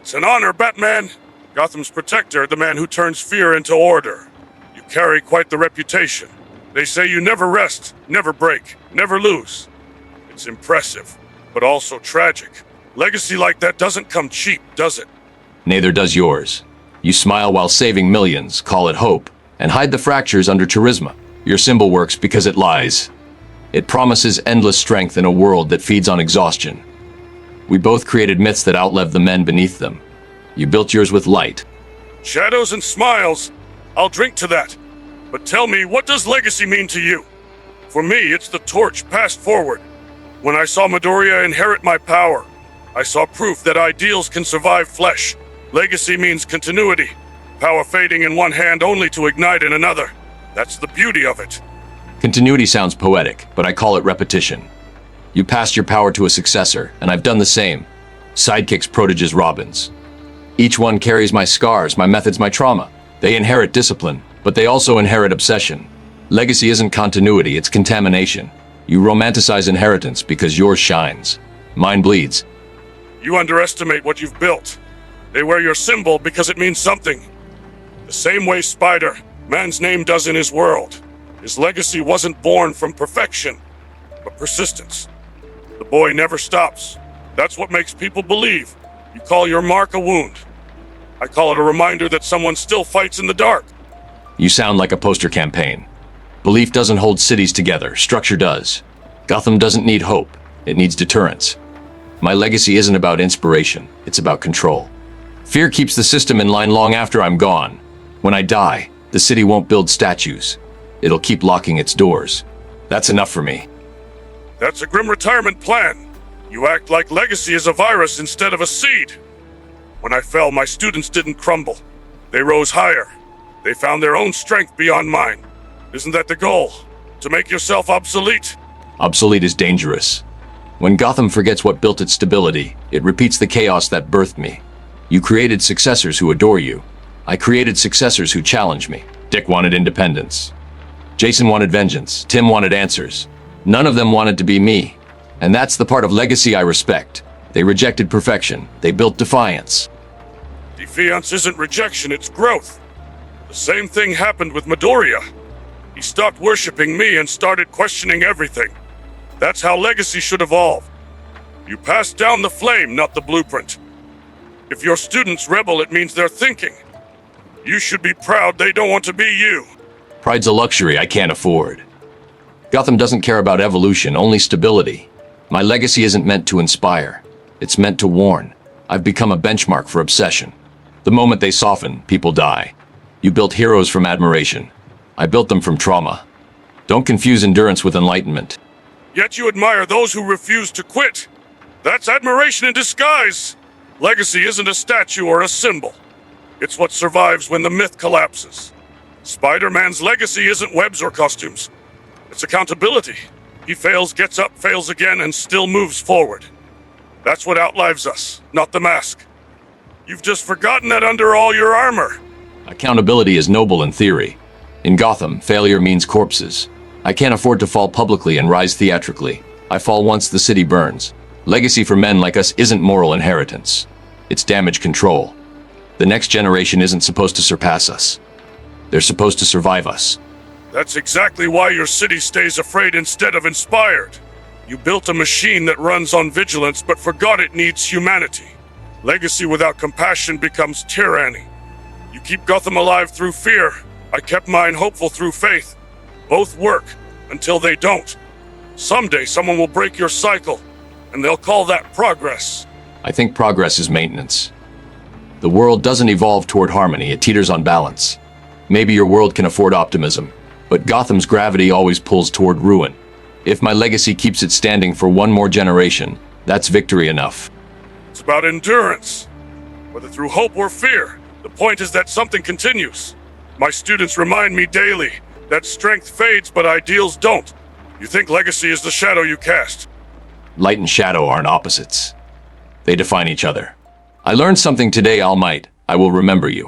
It's an honor, Batman. Gotham's protector, the man who turns fear into order. You carry quite the reputation. They say you never rest, never break, never lose. It's impressive, but also tragic. Legacy like that doesn't come cheap, does it? Neither does yours. You smile while saving millions, call it hope, and hide the fractures under charisma. Your symbol works because it lies. It promises endless strength in a world that feeds on exhaustion. We both created myths that outlive the men beneath them. You built yours with light. Shadows and smiles. I'll drink to that. But tell me, what does legacy mean to you? For me, it's the torch passed forward. When I saw Midoriya inherit my power, I saw proof that ideals can survive flesh. Legacy means continuity. Power fading in one hand only to ignite in another. That's the beauty of it. Continuity sounds poetic, but I call it repetition. You passed your power to a successor, and I've done the same. Sidekicks, proteges, Robins. Each one carries my scars, my methods, my trauma. They inherit discipline, but they also inherit obsession. Legacy isn't continuity, it's contamination. You romanticize inheritance because yours shines. Mine bleeds. You underestimate what you've built. They wear your symbol because it means something. The same way Spider, man's name, does in his world. His legacy wasn't born from perfection, but persistence. The boy never stops. That's what makes people believe. You call your mark a wound. I call it a reminder that someone still fights in the dark. You sound like a poster campaign. Belief doesn't hold cities together, structure does. Gotham doesn't need hope, it needs deterrence. My legacy isn't about inspiration, it's about control. Fear keeps the system in line long after I'm gone. When I die, the city won't build statues. It'll keep locking its doors. That's enough for me. That's a grim retirement plan. You act like legacy is a virus instead of a seed. When I fell, my students didn't crumble. They rose higher. They found their own strength beyond mine. Isn't that the goal? To make yourself obsolete? Obsolete is dangerous. When Gotham forgets what built its stability, it repeats the chaos that birthed me. You created successors who adore you. I created successors who challenge me. Dick wanted independence. Jason wanted vengeance. Tim wanted answers. None of them wanted to be me. And that's the part of legacy I respect. They rejected perfection. They built defiance. Defiance isn't rejection, it's growth. The same thing happened with Midoriya. He stopped worshipping me and started questioning everything. That's how legacy should evolve. You pass down the flame, not the blueprint. If your students rebel, it means they're thinking. You should be proud they don't want to be you. Pride's a luxury I can't afford. Gotham doesn't care about evolution, only stability. My legacy isn't meant to inspire. It's meant to warn. I've become a benchmark for obsession. The moment they soften, people die. You built heroes from admiration. I built them from trauma. Don't confuse endurance with enlightenment. Yet you admire those who refuse to quit. That's admiration in disguise. Legacy isn't a statue or a symbol. It's what survives when the myth collapses. Spider-Man's legacy isn't webs or costumes. It's accountability. He fails, gets up, fails again, and still moves forward. That's what outlives us, not the mask. You've just forgotten that under all your armor. Accountability is noble in theory. In Gotham, failure means corpses. I can't afford to fall publicly and rise theatrically. I fall once the city burns. Legacy for men like us isn't moral inheritance. It's damage control. The next generation isn't supposed to surpass us. They're supposed to survive us. That's exactly why your city stays afraid instead of inspired. You built a machine that runs on vigilance but forgot it needs humanity. Legacy without compassion becomes tyranny. You keep Gotham alive through fear. I kept mine hopeful through faith. Both work until they don't. Someday someone will break your cycle, and they'll call that progress. I think progress is maintenance. The world doesn't evolve toward harmony, it teeters on balance. Maybe your world can afford optimism, but Gotham's gravity always pulls toward ruin. If my legacy keeps it standing for one more generation, that's victory enough. It's about endurance. Whether through hope or fear, the point is that something continues. My students remind me daily that strength fades but ideals don't. You think legacy is the shadow you cast. Light and shadow aren't opposites. They define each other. I learned something today, All Might. I will remember you.